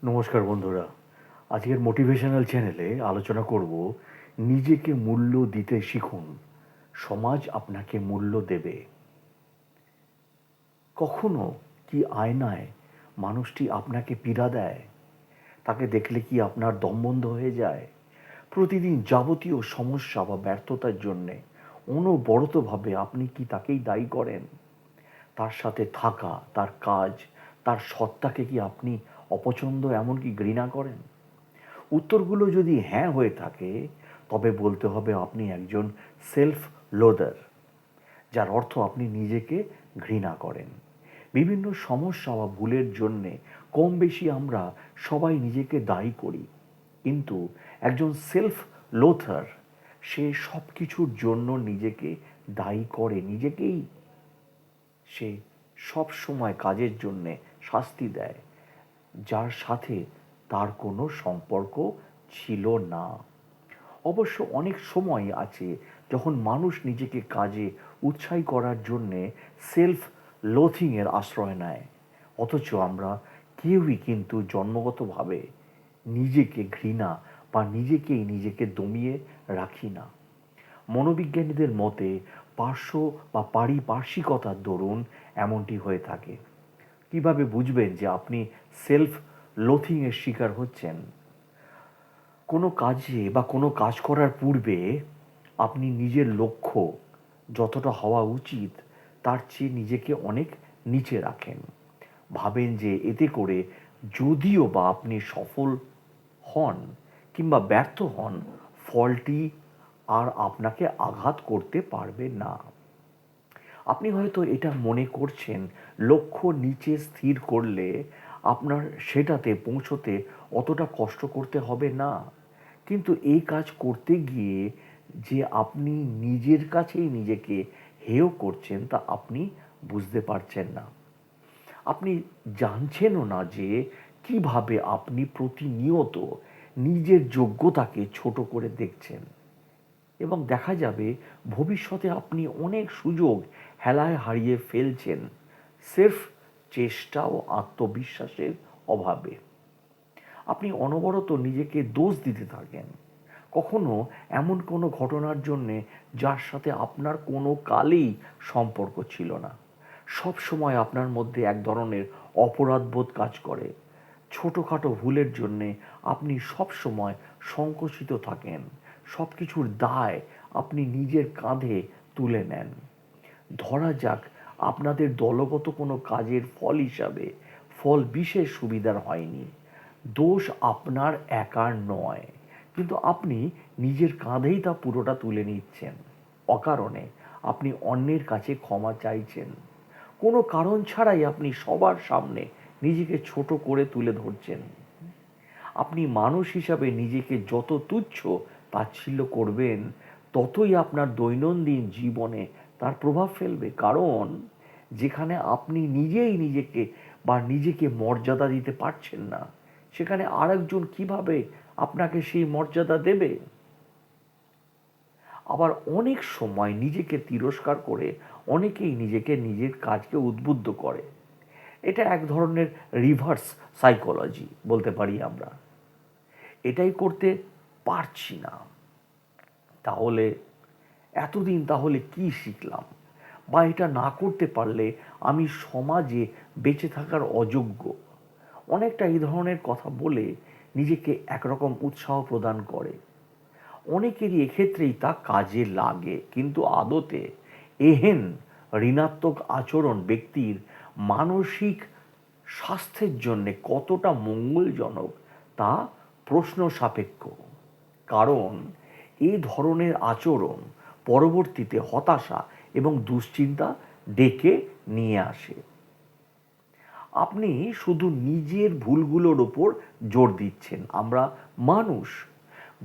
নমস্কার বন্ধুরা। আজকের মোটিভেশনাল চ্যানেলে আলোচনা করব নিজেকে মূল্য দিতে শিখুন, সমাজ আপনাকে মূল্য দেবে। কখনো কি আয়নায় মানুষটি আপনাকে পীড়া দেয়? তাকে দেখলে কি আপনার দম বন্ধ হয়ে যায়? প্রতিদিন যাবতীয় সমস্যা বা ব্যর্থতার জন্যে অনবরতভাবে আপনি কি তাকেই দায়ী করেন? তার সাথে থাকা, তার কাজ, তার সত্তাকে কি আপনি অপছন্দ এমনকি ঘৃণা করেন? উত্তরগুলো যদি হ্যাঁ হয়ে থাকে, তবে বলতে হবে আপনি একজন সেলফ লোদার, যার অর্থ আপনি নিজেকে ঘৃণা করেন। বিভিন্ন সমস্যা বা ভুলের জন্যে কম বেশি আমরা সবাই নিজেকে দায়ী করি, কিন্তু একজন সেলফ লোথার, সে সব কিছুর জন্য নিজেকে দায়ী করে নিজেকেই। সে সব সময় কাজের জন্যে শাস্তি দেয়, যার সাথে তার কোনো সম্পর্ক ছিল না। অবশ্য অনেক সময় আছে যখন মানুষ নিজেকে কাজে উৎসাহী করার জন্যে সেলফ লোথিংয়ের আশ্রয় নেয়, অথচ আমরা কেউই কিন্তু জন্মগতভাবে নিজেকে ঘৃণা বা নিজেকে দমিয়ে রাখি না। মনোবিজ্ঞানীদের মতে পার্শ্ব বা পারিপার্শ্বিকতার দরুন এমনটি হয়ে থাকে। কিভাবে বুঝবেন যে আপনি সেলফ লোথিংয়ের শিকার হচ্ছেন? কোনো কাজে বা কোনো কাজ করার পূর্বে আপনি নিজের লক্ষ্য যতটা হওয়া উচিত তার চেয়ে নিজেকে অনেক নিচে রাখেন। ভাবেন যে এতে করে যদিও বা আপনি সফল হন কিংবা ব্যর্থ হন, ফলটি আর আপনাকে আঘাত করতে পারবে না। আপনি হয়তো এটা মনে করছেন লক্ষ্য নিচে স্থির করলে আপনার সেটাতে পৌঁছতে অতটা কষ্ট করতে হবে না, কিন্তু এই কাজ করতে গিয়ে যে আপনি নিজের কাছেই নিজেকে হেয় করছেন তা আপনি বুঝতে পারছেন না। আপনি জানছেনও না যে কিভাবে আপনি প্রতিনিয়ত নিজের যোগ্যতাকে ছোট করে দেখছেন, এবং দেখা যাবে ভবিষ্যতে আপনি অনেক সুযোগ হেলায় হারিয়ে ফেলছেন সির্ফ চেষ্টা ও আত্মবিশ্বাসের অভাবে। আপনি অনবরত নিজেকে দোষ দিতে থাকেন, কখনো এমন কোনো ঘটনার জন্যে যার সাথে আপনার কোনো কালেই সম্পর্ক ছিল না। সব সময় আপনার মধ্যে এক ধরনের অপরাধবোধ কাজ করে। ছোটোখাটো ভুলের জন্যে আপনি সব সময় সংকুচিত থাকেন, সব কিছুর দায় আপনি নিজের কাঁধে তুলে নেন। ধরা যাক আপনাদের দলগত কোনো কাজের ফল হিসাবে ফল বিশেষ সুবিধার হয়নি, দোষ আপনার একার নয়, কিন্তু আপনি নিজের কাঁধেই তা পুরোটা তুলে নিচ্ছেন। অকারণে আপনি অন্যের কাছে ক্ষমা চাইছেন, কোনো কারণ ছাড়াই আপনি সবার সামনে নিজেকে ছোট করে তুলে ধরছেন। আপনি মানুষ হিসাবে নিজেকে যত তুচ্ছ তাচ্ছিল্য করবেন, ততই আপনার দৈনন্দিন জীবনে তার প্রভাব ফেলবে। কারণ যেখানে আপনি নিজেই নিজেকে মর্যাদা দিতে পারছেন না, সেখানে আরেকজন কিভাবে আপনাকে সেই মর্যাদা দেবে? আবার অনেক সময় নিজেকে তিরস্কার করে অনেকেই নিজের কাজকে উদ্বুদ্ধ করে। এটা এক ধরনের রিভার্স সাইকোলজি বলতে পারি আমরা। এটাই করতে পারছি না, তাহলে এতদিন তাহলে কি শিখলাম? বা এটা না করতে পারলে আমি সমাজে বেঁচে থাকার অযোগ্য। অনেকটা এই ধরনের কথা বলে নিজেকে একরকম উৎসাহ প্রদান করে। অনেকেরই এক্ষেত্রেই তা কাজে লাগে, কিন্তু আদতে এহেন ঋণাত্মক আচরণ ব্যক্তির মানসিক স্বাস্থ্যের জন্যে কতটা মঙ্গলজনক তা প্রশ্ন সাপেক্ষ। কারণ এই ধরনের আচরণ পরবর্তীতে হতাশা এবং দুশ্চিন্তা ডেকে নিয়ে আসে। আপনি শুধু নিজের ভুলগুলোর ওপর জোর দিচ্ছেন। আমরা মানুষ,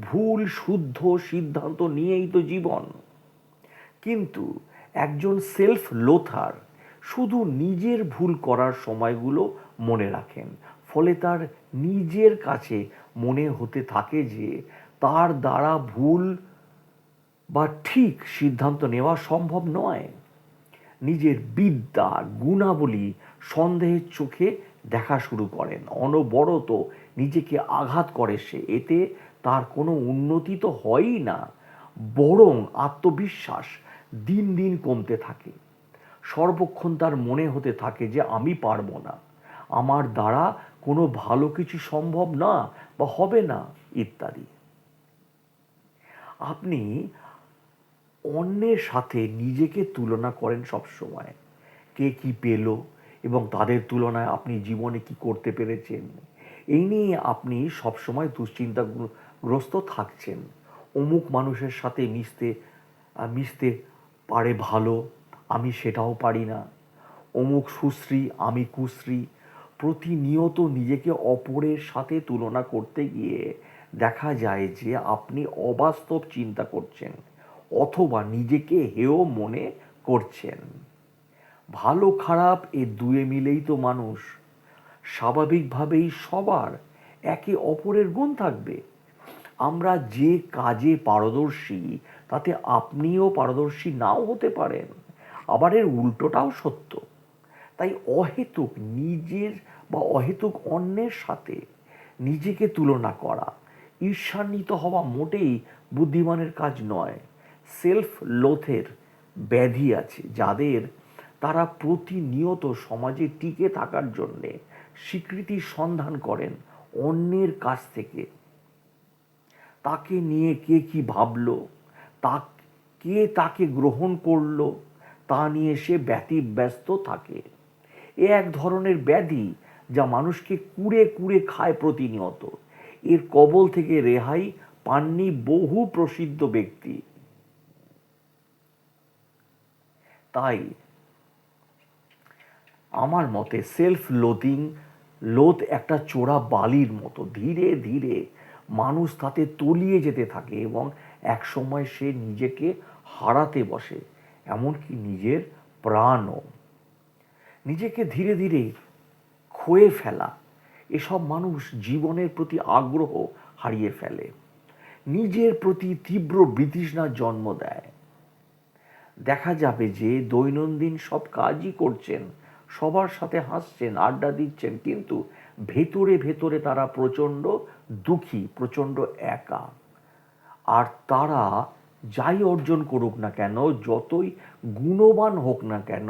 ভুল শুদ্ধ সিদ্ধান্ত নিয়েই তো জীবন। কিন্তু একজন সেলফ লোথার শুধু নিজের ভুল করার সময়গুলো মনে রাখেন, ফলে তার নিজের কাছে মনে হতে থাকে যে তার দ্বারা ভুল বা ঠিক সিদ্ধান্ত নেওয়া সম্ভব নয়। নিজের বিদ্যা গুণাবলী সন্দেহের চোখে দেখা শুরু করেন, অনবরত নিজেকে আঘাত করে সে, এতে তার কোনো উন্নতি তো হয়ই না, বরং আত্মবিশ্বাস দিন দিন কমতে থাকে। সর্বক্ষণ তার মনে হতে থাকে যে আমি পারবো না, আমার দ্বারা কোনো ভালো কিছু সম্ভব না বা হবে না ইত্যাদি। আপনি অন্যের সাথে নিজেকে তুলনা করেন সব সময়, কে কি পেল এবং তাদের তুলনায় আপনি জীবনে কি করতে পেরেছেন, এই নিয়ে আপনি সবসময় দুশ্চিন্তাগ্রস্ত থাকছেন। অমুক মানুষের সাথে মিশতে পারে ভালো, আমি সেটাও পারি না, অমুক সুশ্রী আমি কুশ্রী। প্রতিনিয়ত নিজেকে অপরের সাথে তুলনা করতে গিয়ে দেখা যায় যে আপনি অবাস্তব চিন্তা করছেন অথবা নিজেকে হেয় মনে করছেন। ভালো খারাপ এ দুয়ে মিলেই তো মানুষ, স্বাভাবিকভাবেই সবার একে অপরের গুণ থাকবে। আমরা যে কাজে পারদর্শী তাতে আপনিও পারদর্শী নাও হতে পারেন, আবার এর উল্টোটাও সত্য। তাই অহেতুক নিজের বা অহেতুক অন্যের সাথে নিজেকে তুলনা করা, ঈর্ষান্বিত হওয়া মোটেই বুদ্ধিমানের কাজ নয়। সেলফ লোথের ব্যাধি আছে যাদের, তারা প্রতিনিয়ত সমাজে টিকে থাকার জন্যে স্বীকৃতির সন্ধান করেন অন্যের কাছ থেকে। তাকে নিয়ে কে কি ভাবলো, তা কে তাকে গ্রহণ করলো, তা নিয়ে সে ব্যতিব্যস্ত থাকে। এ এক ধরনের ব্যাধি যা মানুষকে কুড়ে কুড়ে খায় প্রতিনিয়ত। এর কবল থেকে রেহাই পাননি বহু প্রসিদ্ধ ব্যক্তি। তাই আমার মতে সেলফ লোথ একটা চোরা বালির মতো, ধীরে ধীরে মানুষ তাতে তলিয়ে যেতে থাকে এবং একসময় সে নিজেকে হারাতে বসে, এমনকি নিজের প্রাণও। নিজেকে ধীরে ধীরে ক্ষয়ে ফেলা, এসব মানুষ জীবনের প্রতি আগ্রহ হারিয়ে ফেলে, নিজের প্রতি তীব্র বিতৃষ্ণার জন্ম দেয়। দেখা যাবে যে দৈনন্দিন সব কাজই করছেন, সবার সাথে হাসছেন, আড্ডা দিচ্ছেন, কিন্তু ভেতরে ভেতরে তারা প্রচণ্ড দুঃখী, প্রচণ্ড একা। আর তারা যাই অর্জন করুক না কেন, যতই গুণবান হোক না কেন,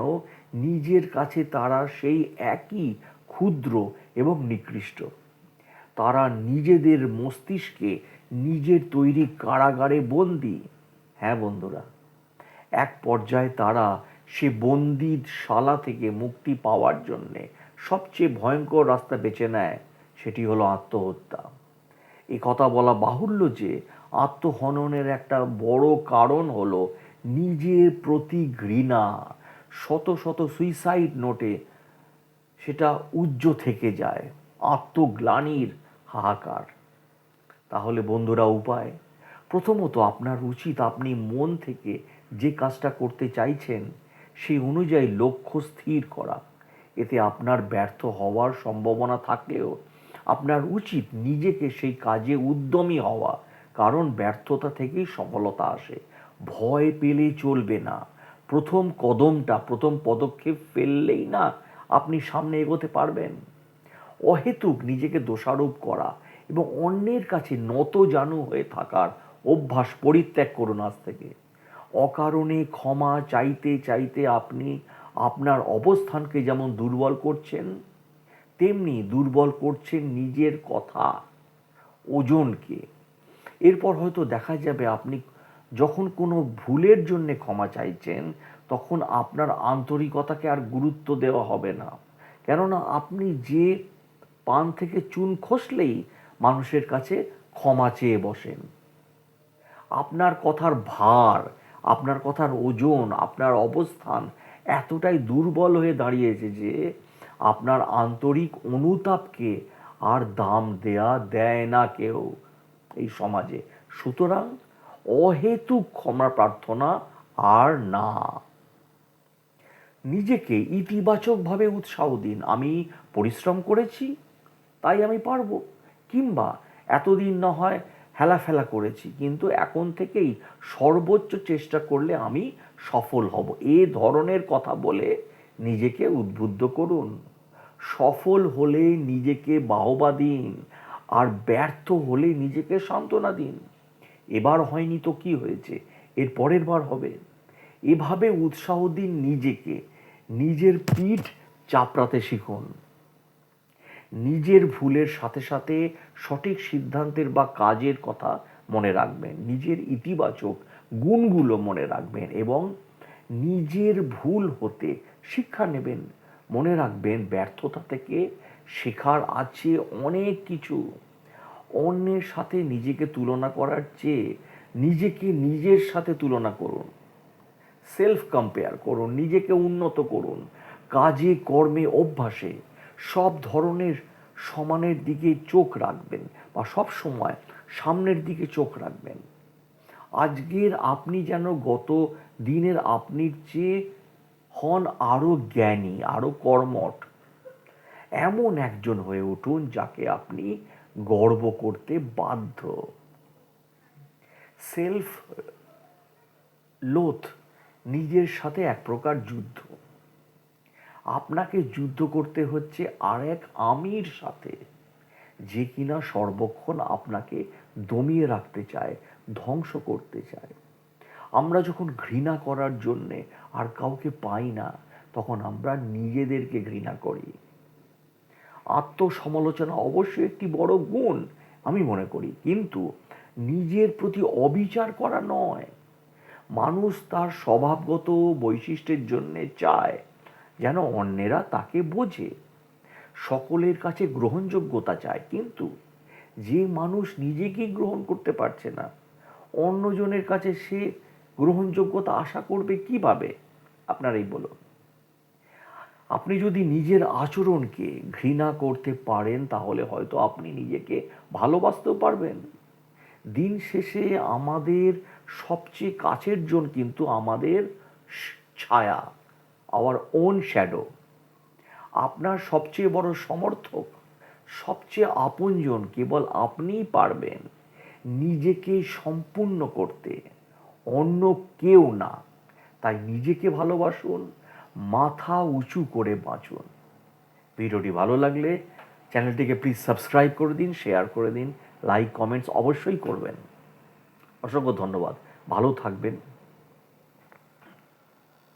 নিজের কাছে তারা সেই একই ক্ষুদ্র এবং নিকৃষ্ট। তারা নিজেদের মস্তিষ্কে নিজের তৈরি কারাগারে বন্দী। হ্যাঁ বন্ধুরা, এক পর্যায়ে তারা সে বন্দিশালা থেকে মুক্তি পাওয়ার জন্যে সবচেয়ে ভয়ঙ্কর রাস্তা বেছে নেয়, সেটি হলো আত্মহত্যা। এ কথা বলা বাহুল্য যে আত্মহননের একটা বড় কারণ হলো নিজের প্রতি ঘৃণা। শত শত সুইসাইড নোটে সেটা উজ্জ্ব থেকে যায়, আত্মগ্লানির হাহাকার। তাহলে বন্ধুরা, উপায় প্রথমত আপনার উচিত আপনি মন থেকে যে কাজটা করতে চাইছেন সেই অনুযায়ী লক্ষ্য স্থির করা। এতে আপনার ব্যর্থ হওয়ার সম্ভাবনা থাকলেও আপনার উচিত নিজেকে সেই কাজে উদ্যমী হওয়া, কারণ ব্যর্থতা থেকেই সফলতা আসে। ভয় পেলে চলবে না। প্রথম পদক্ষেপ ফেললেই না আপনি সামনে এগোতে পারবেন। অহেতুক নিজেকে দোষারোপ করা এবং অন্যের কাছে নতজানু হয়ে থাকার অভ্যাস পরিত্যাগ করুন আজ থেকে। অকারণে ক্ষমা চাইতে চাইতে আপনি আপনার অবস্থানকে যেমন দুর্বল করছেন, তেমনি দুর্বল করছেন নিজের কথা, ওজনকে। এরপর হয়তো দেখা যাবে আপনি যখন কোনো ভুলের জন্যে ক্ষমা চাইছেন, তখন আপনার আন্তরিকতাকে আর গুরুত্ব দেওয়া হবে না। কেননা আপনি যে পান থেকে চুন খসলেই মানুষের কাছে ক্ষমা চেয়ে বসেন। আপনার কথার ভার, আপনার কথার ওজন, আপনার অবস্থান এতটাই দুর্বল হয়ে দাঁড়িয়েছে যে আপনার আন্তরিক অনুতাপকে আর দাম দেয় না কেউ এই সমাজে। সুতরাং অহেতুক ক্ষমা প্রার্থনা আর না। নিজেকে ইতিবাচকভাবে উৎসাহ দিন। আমি পরিশ্রম করেছি, তাই আমি পারবো। কিংবা এতদিন না হয় হেলাফেলা করেছি, কিন্তু এখন থেকেই সর্বোচ্চ চেষ্টা করলে আমি সফল হব, এ ধরনের কথা বলে নিজেকে উদ্বুদ্ধ করুন। সফল হলে নিজেকে বাহবা দিন। আর ব্যর্থ হলে নিজেকে সান্ত্বনা দিন, এবার হয়নি তো কি হয়েছে, এর পরের বার হবে। এভাবে উৎসাহ দিন নিজেকে, নিজের পিঠ চাপড়াতে শিখুন। নিজের ভুলের সাথে সাথে সঠিক সিদ্ধান্তের বা কাজের কথা মনে রাখবেন, নিজের ইতিবাচক গুণগুলো মনে রাখবেন এবং নিজের ভুল হতে শিক্ষা নেবেন। মনে রাখবেন ব্যর্থতা থেকে শেখার আছে অনেক কিছু। অন্যের সাথে নিজেকে তুলনা করার চেয়ে নিজেকে নিজের সাথে তুলনা করুন, সেলফ কম্পেয়ার করুন, নিজেকে উন্নত করুন। কাজে কর্মে অভ্যাসে সব ধরনের সমানের দিকে চোখ রাখবেন বা সব সময় সামনের দিকে চোখ রাখবেন। আজকের আপনি যেন গত দিনের আপনির চেয়ে হন আরও জ্ঞানী, আরও কর্মঠ। এমন একজন হয়ে উঠুন যাকে আপনি গর্ব করতে বাধ্য। সেলফ লোথ নিজের সাথে এক প্রকার যুদ্ধ। আপনাকে যুদ্ধ করতে হচ্ছে আর এক আমির সাথে, যে কিনা সর্বক্ষণ আপনাকে দমিয়ে রাখতে চায়, ধ্বংস করতে চায়। আমরা যখন ঘৃণা করার জন্যে আর কাউকে পাই না, তখন আমরা নিজেদেরকে ঘৃণা করি। আত্মসমালোচনা অবশ্যই একটি বড় গুণ আমি মনে করি, কিন্তু নিজের প্রতি অবিচার করা নয়। মানুষ তার স্বভাবগত বৈশিষ্ট্যের জন্যে চায় যেন অন্যেরা তাকে বোঝে, সকলের কাছে গ্রহণযোগ্যতা চায়। কিন্তু যে মানুষ নিজেকেই গ্রহণ করতে পারছে না, অন্যজনের কাছে সে গ্রহণযোগ্যতা আশা করবে কিভাবে? আপনারাই বলুন। আপনি যদি নিজের আচরণকে ঘৃণা করতে পারেন, তাহলে হয়তো আপনি নিজেকে ভালোবাসতেও পারবেন। দিন শেষে আমাদের সবচেয়ে কাছের জন কিন্তু আমাদের ছায়া, আওয়ার ওন শ্যাডো। আপনার সবচেয়ে বড় সমর্থক, সবচেয়ে আপনজন কেবল আপনিই পারবেন নিজেকে সম্পূর্ণ করতে, অন্য কেউ না। তাই নিজেকে ভালোবাসুন, মাথা উঁচু করে বাঁচুন। ভিডিওটি ভালো লাগলে চ্যানেলটিকে প্লিজ সাবস্ক্রাইব করে দিন, শেয়ার করে দিন, লাইক কমেন্টস অবশ্যই করবেন। অসংখ্য ধন্যবাদ। ভালো থাকবেন,